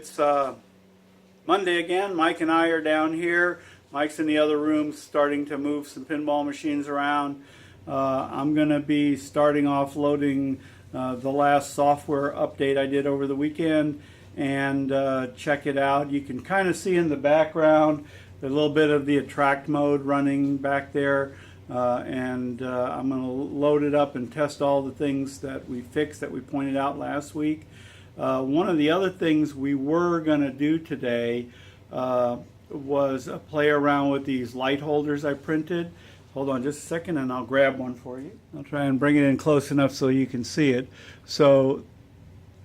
It's Monday again. Mike and I are down here. Mike's in the other room starting to move some pinball machines around. I'm going to be starting off loading the last software update I did over the weekend and check it out. You can kind of see in the background a little bit of the attract mode running back there. I'm going to load it up and test all the things that we fixed that we pointed out last week. One of the other things we were going to do today was play around with these light holders I printed. Hold on just a second and I'll grab one for you. I'll try and bring it in close enough so you can see it. So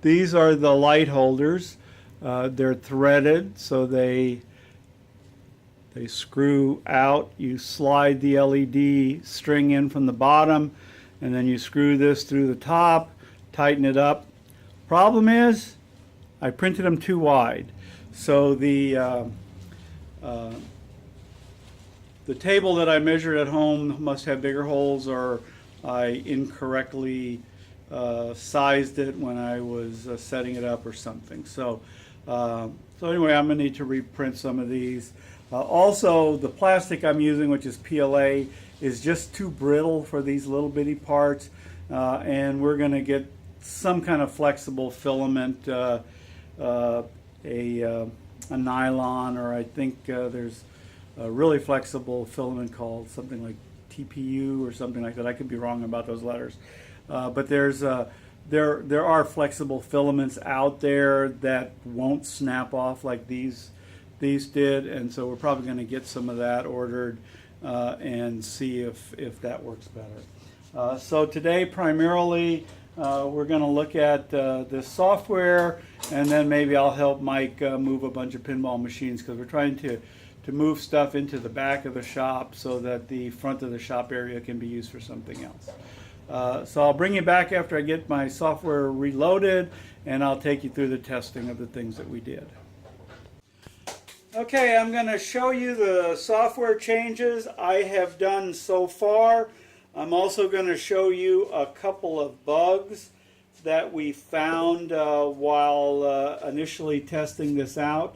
these are the light holders. They're threaded, so they screw out. You slide the LED string in from the bottom, and then you screw this through the top, tighten it up. Problem is, I printed them too wide. So the table that I measured at home must have bigger holes, or I incorrectly sized it when I was setting it up or something. So anyway, I'm going to need to reprint some of these. Also, the plastic I'm using, which is PLA, is just too brittle for these little bitty parts, and we're going to get some kind of flexible filament, a nylon, or I think there's a really flexible filament called something like TPU or something like that. I could be wrong about those letters, but there are flexible filaments out there that won't snap off like these did, and so we're probably going to get some of that ordered and see if that works better. So today primarily we're going to look at this software, and then maybe I'll help Mike move a bunch of pinball machines, because we're trying to move stuff into the back of the shop so that the front of the shop area can be used for something else. So I'll bring you back after I get my software reloaded, and I'll take you through the testing of the things that we did. Okay, I'm going to show you the software changes I have done so far. I'm also going to show you a couple of bugs that we found while initially testing this out.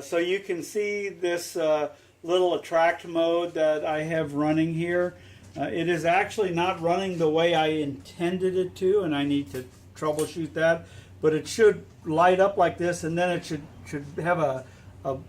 So you can see this little attract mode that I have running here. It is actually not running the way I intended it to, and I need to troubleshoot that. But it should light up like this, and then it should have a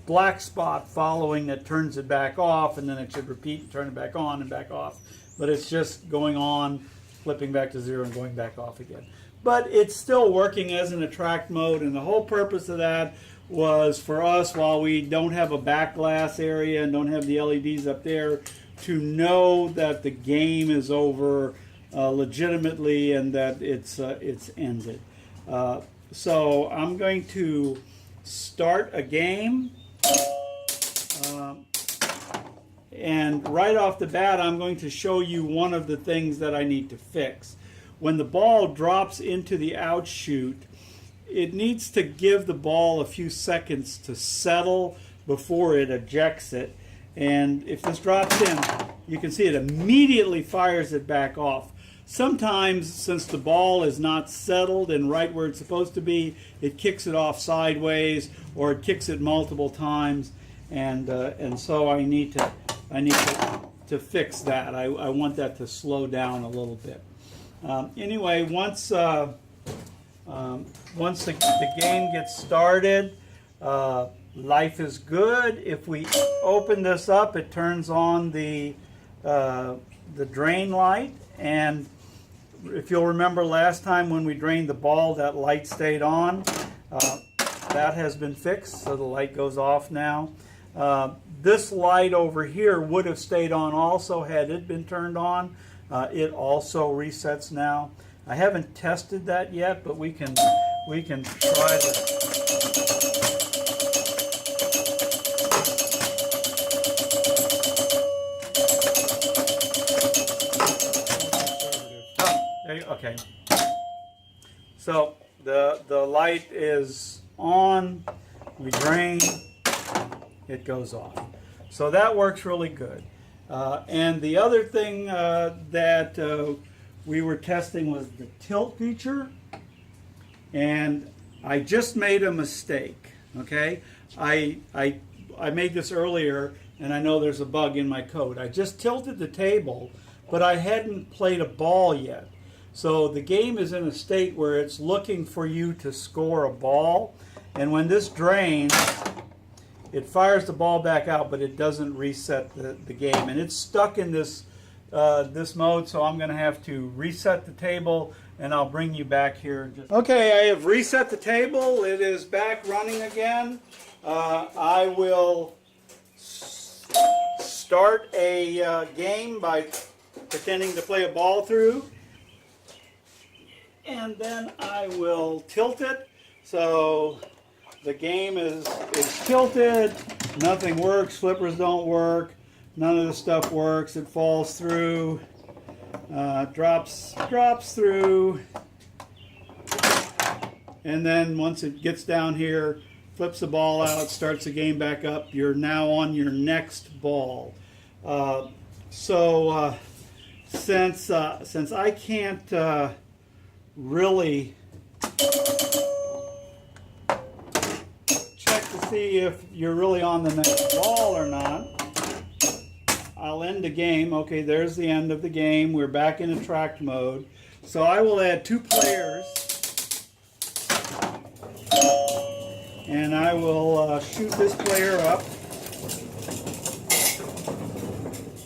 black spot following that turns it back off, and then it should repeat and turn it back on and back off. But it's just going on, flipping back to zero and going back off again. But it's still working as an attract mode, and the whole purpose of that was for us, while we don't have a back glass area and don't have the LEDs up there, to know that the game is over legitimately and that it's ended. So I'm going to start a game, and right off the bat I'm going to show you one of the things that I need to fix. When the ball drops into the outshoot, it needs to give the ball a few seconds to settle before it ejects it, and if this drops in, you can see it immediately fires it back off. Sometimes, since the ball is not settled and right where it's supposed to be, it kicks it off sideways, or it kicks it multiple times, and so I need to fix that. I want that to slow down a little bit. Anyway, once the game gets started, life is good. If we open this up, it turns on the drain light, and if you'll remember last time when we drained the ball, that light stayed on. That has been fixed, so the light goes off now. This light over here would have stayed on also had it been turned on. It also resets now. I haven't tested that yet, but we can try this. Okay, so the light is on, we drain, it goes off. So that works really good. And the other thing that we were testing was the tilt feature, and I just made a mistake. Okay, I made this earlier, and I know there's a bug in my code. I just tilted the table, but I hadn't played a ball yet. So the game is in a state where it's looking for you to score a ball, and when this drains, it fires the ball back out, but it doesn't reset the game. And it's stuck in this mode, so I'm going to have to reset the table, and I'll bring you back here. Okay, I have reset the table. It is back running again. I will start a game by pretending to play a ball through, and then I will tilt it. So the game is tilted, nothing works, flippers don't work, none of the stuff works, it falls through, drops through, and then once it gets down here, flips the ball out, starts the game back up. You're now on your next ball. Since I can't really check to see if you're really on the next ball or not, I'll end the game. Okay, there's the end of the game. We're back in attract mode. So I will add 2 players, and I will shoot this player up.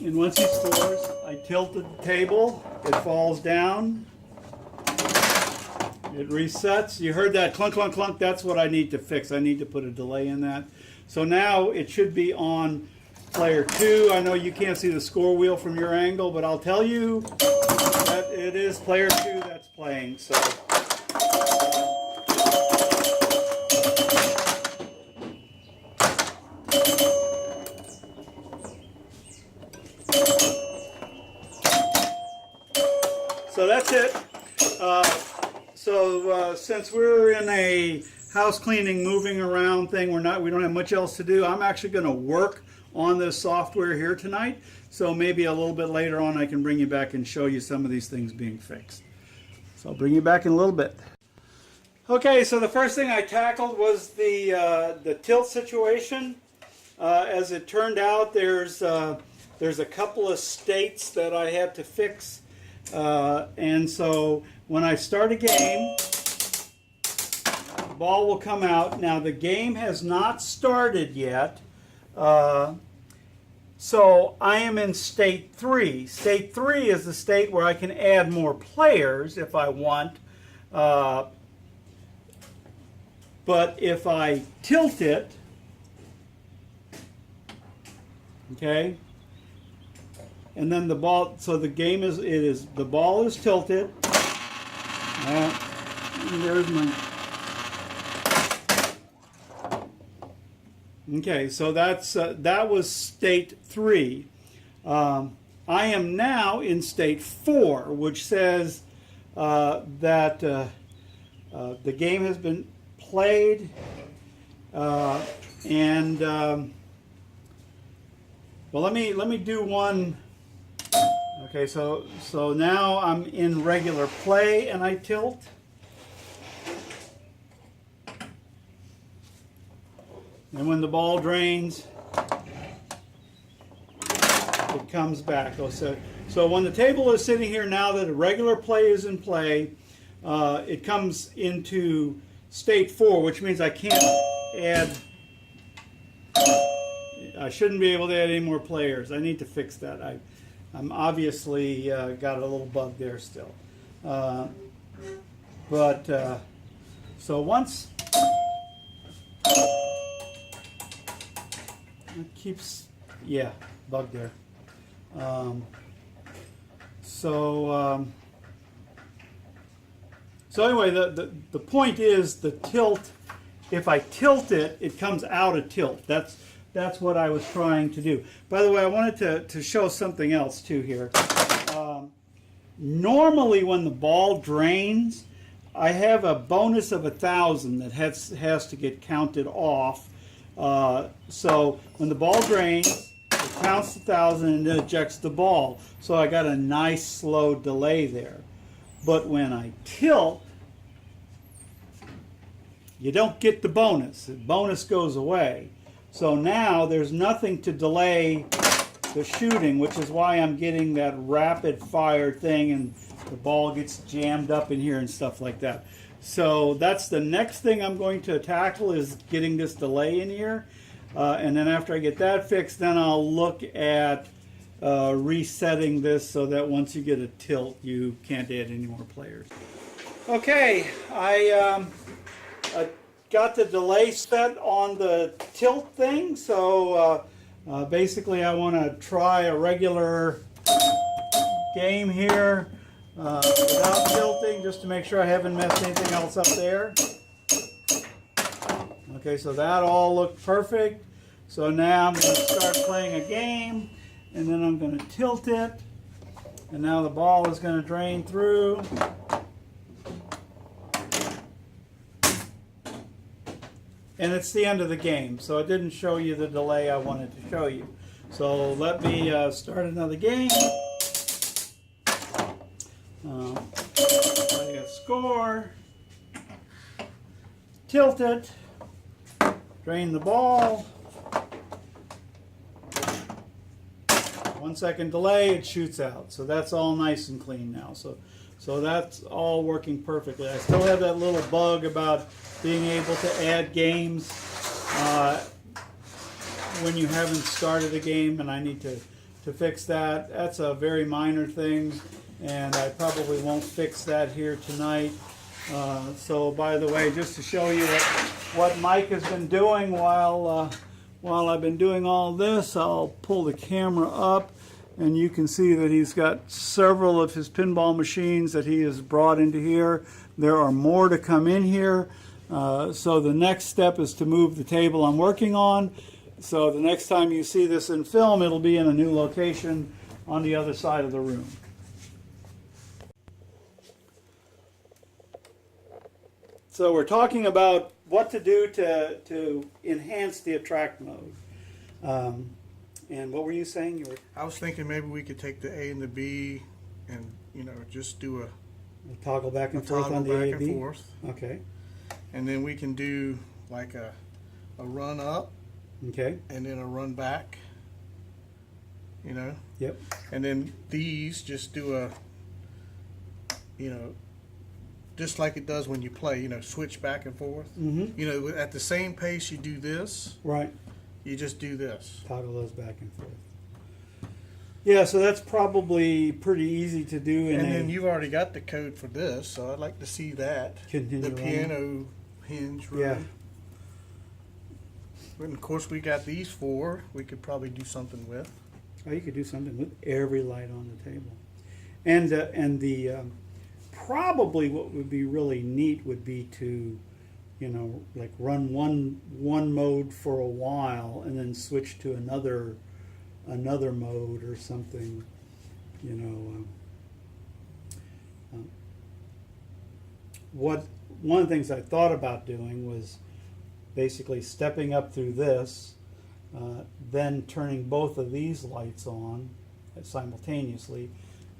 And once he scores, I tilt the table. It falls down. It resets. You heard that clunk, clunk, clunk. That's what I need to fix. I need to put a delay in that. So now it should be on player 2. I know you can't see the score wheel from your angle, but I'll tell you that it is player 2 that's playing. So that's it. Since we're in a house cleaning, moving around thing, we don't have much else to do. I'm actually going to work on this software here tonight. So maybe a little bit later on I can bring you back and show you some of these things being fixed. So I'll bring you back in a little bit. Okay, so the first thing I tackled was the tilt situation. As it turned out, there's a couple of states that I had to fix. And so when I start a game, the ball will come out. Now the game has not started yet, so I am in state 3. State 3 is the state where I can add more players if I want, but if I tilt it, okay, and then the ball, so the game the ball is tilted. There's my, okay, so that was state 3. I am now in state 4, which says that the game has been played, and well, let me do one. Okay, so now I'm in regular play and I tilt. And when the ball drains, it comes back. So when the table is sitting here now that a regular play is in play, it comes into state 4, which means I can't add, I shouldn't be able to add any more players. I need to fix that. I'm obviously got a little bug there still. So once it keeps, yeah, bug there. So anyway, the point is the tilt. If I tilt it, it comes out of tilt. That's what I was trying to do. By the way, I wanted to show something else too here. Normally when the ball drains, I have a bonus of 1,000 that has to get counted off. So when the ball drains, it counts 1,000 and then ejects the ball. So I got a nice slow delay there. But when I tilt, you don't get the bonus. The bonus goes away. So now there's nothing to delay the shooting, which is why I'm getting that rapid fire thing and the ball gets jammed up in here and stuff like that. So that's the next thing I'm going to tackle, is getting this delay in here. And then after I get that fixed, then I'll look at resetting this so that once you get a tilt, you can't add any more players. Okay, I got the delay set on the tilt thing. So basically I want to try a regular game here without tilting, just to make sure I haven't messed anything else up there. Okay, so that all looked perfect. So now I'm going to start playing a game, and then I'm going to tilt it, and now the ball is going to drain through. And it's the end of the game, so it didn't show you the delay I wanted to show you. So let me start another game. Play a score. Tilt it. Drain the ball. 1 second delay, it shoots out. So that's all nice and clean now. So that's all working perfectly. I still have that little bug about being able to add games when you haven't started a game, and I need to fix that. That's a very minor thing, and I probably won't fix that here tonight. So by the way, just to show you what Mike has been doing while I've been doing all this, I'll pull the camera up and you can see that he's got several of his pinball machines that he has brought into here. There are more to come in here. So the next step is to move the table I'm working on. So the next time you see this in film, it'll be in a new location on the other side of the room. So we're talking about what to do to enhance the attract mode. And what were you saying? I was thinking maybe we could take the A and the B and, just do a toggle back and forth on the A and B? Okay. And then we can do like a run up. Okay. And then a run back. Yep. And then these just do a, just like it does when you play, switch back and forth. Mm-hmm. At the same pace you do this. Right. You just do this. Toggle those back and forth. Yeah, so that's probably pretty easy to do. And then you've already got the code for this, so I'd like to see that. Continue the piano hinge run. Yeah. And of course we got these four we could probably do something with. Oh, you could do something with every light on the table. And the probably what would be really neat would be to, like run one mode for a while and then switch to another mode or something. One of the things I thought about doing was basically stepping up through this, then turning both of these lights on simultaneously,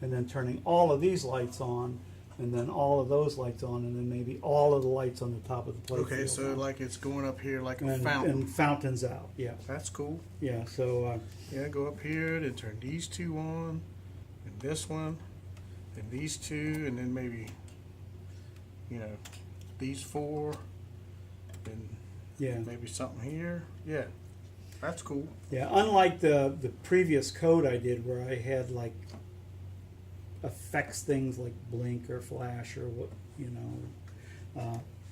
and then turning all of these lights on, and then all of those lights on, and then maybe all of the lights on the top of the playfield. Okay, so like it's going up here like a fountain. And fountains out, yeah. That's cool. Yeah, so... yeah, go up here, then turn these two on, and this one, and these two, and then maybe, these four, and yeah, maybe something here. Yeah, that's cool. Yeah, unlike the previous code I did where I had like affects things like blink or flash or what,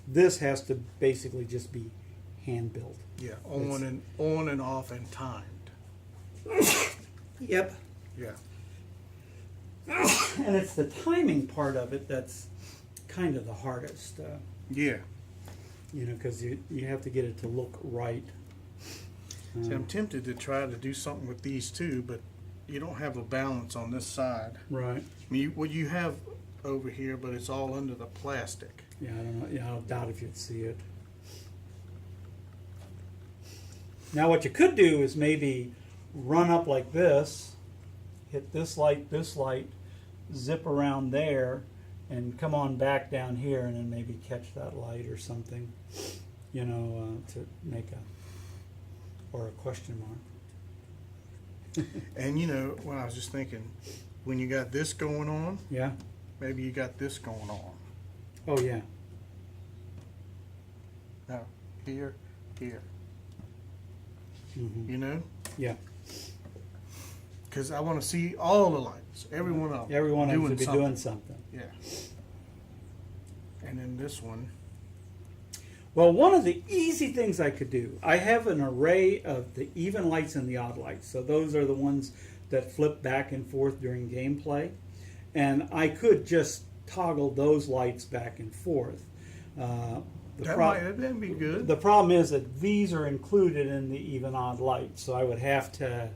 this has to basically just be hand built. Yeah, on and off and timed. Yep. Yeah. And it's the timing part of it that's kind of the hardest. Yeah. Because you have to get it to look right. See, I'm tempted to try to do something with these two, but you don't have a balance on this side. Right. I mean, what you have over here, but it's all under the plastic. Yeah, I don't know. Yeah, I doubt if you'd see it. Now, what you could do is maybe run up like this, hit this light, zip around there, and come on back down here, and then maybe catch that light or something. you know, to make a, or a question mark. And you know, well, I was just thinking, when you got this going on, Yeah. maybe you got this going on. Oh, yeah. No, here, here. Mm-hmm. You know, Yeah. because I want to see all the lights, every one of them. Every one of them doing should be something. doing something. Yeah. And then this one. Well, one of the easy things I could do, I have an array of the even lights and the odd lights. So those are the ones that flip back and forth during gameplay. And I could just toggle those lights back and forth. That'd be good. The problem is that these are included in the even odd lights. So I would have to,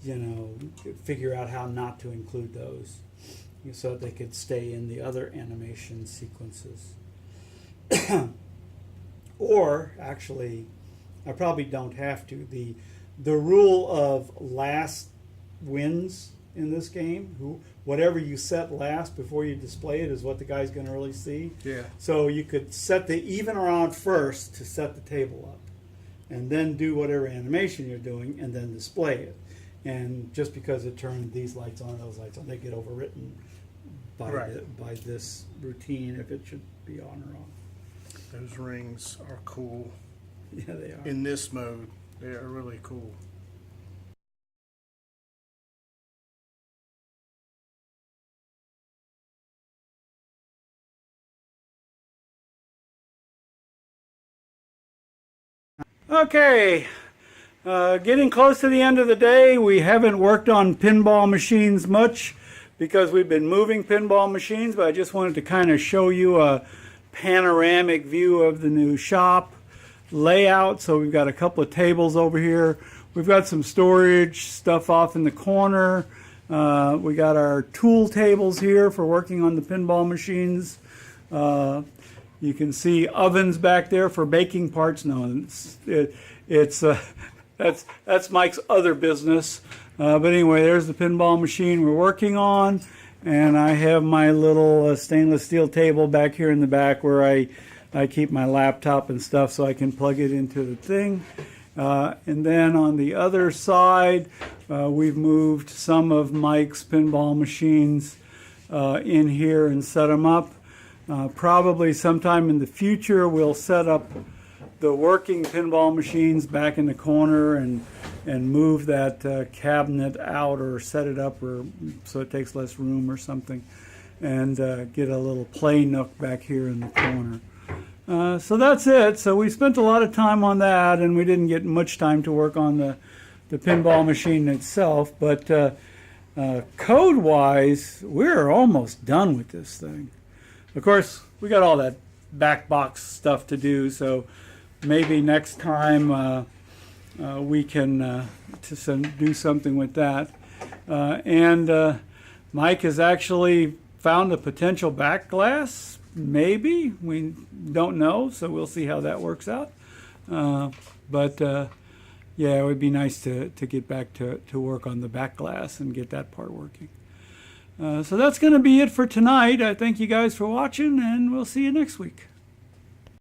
you know, figure out how not to include those so that they could stay in the other animation sequences. Or actually, I probably don't have to. The rule of last wins in this game. Whatever you set last before you display it is what the guy's going to really see. Yeah. So you could set the even or odd first to set the table up, and then do whatever animation you're doing, and then display it. And just because it turned these lights on, those lights on, they get overwritten by by this routine if it should be on or off. Those rings are cool. Yeah, they are. In this mode, they are really cool. Okay, getting close to the end of the day. We haven't worked on pinball machines much because we've been moving pinball machines, but I just wanted to kind of show you a panoramic view of the new shop layout. So we've got a couple of tables over here. We've got some storage stuff off in the corner. We got our tool tables here for working on the pinball machines. You can see ovens back there for baking parts. No, that's Mike's other business. But anyway, there's the pinball machine we're working on, and I have my little stainless steel table back here in the back where I keep my laptop and stuff so I can plug it into the thing. And then on the other side, we've moved some of Mike's pinball machines in here and set them up. Probably sometime in the future we'll set up the working pinball machines back in the corner and move that cabinet out or set it up or so it takes less room or something, and get a little play nook back here in the corner. So that's it. So we spent a lot of time on that, and we didn't get much time to work on the pinball machine itself, but code-wise, we're almost done with this thing. Of course, we got all that back box stuff to do, so maybe next time we can do something with that. And Mike has actually found a potential back glass, maybe. We don't know, so we'll see how that works out. But yeah, it would be nice to get back to work on the back glass and get that part working. So that's going to be it for tonight. I thank you guys for watching, and we'll see you next week.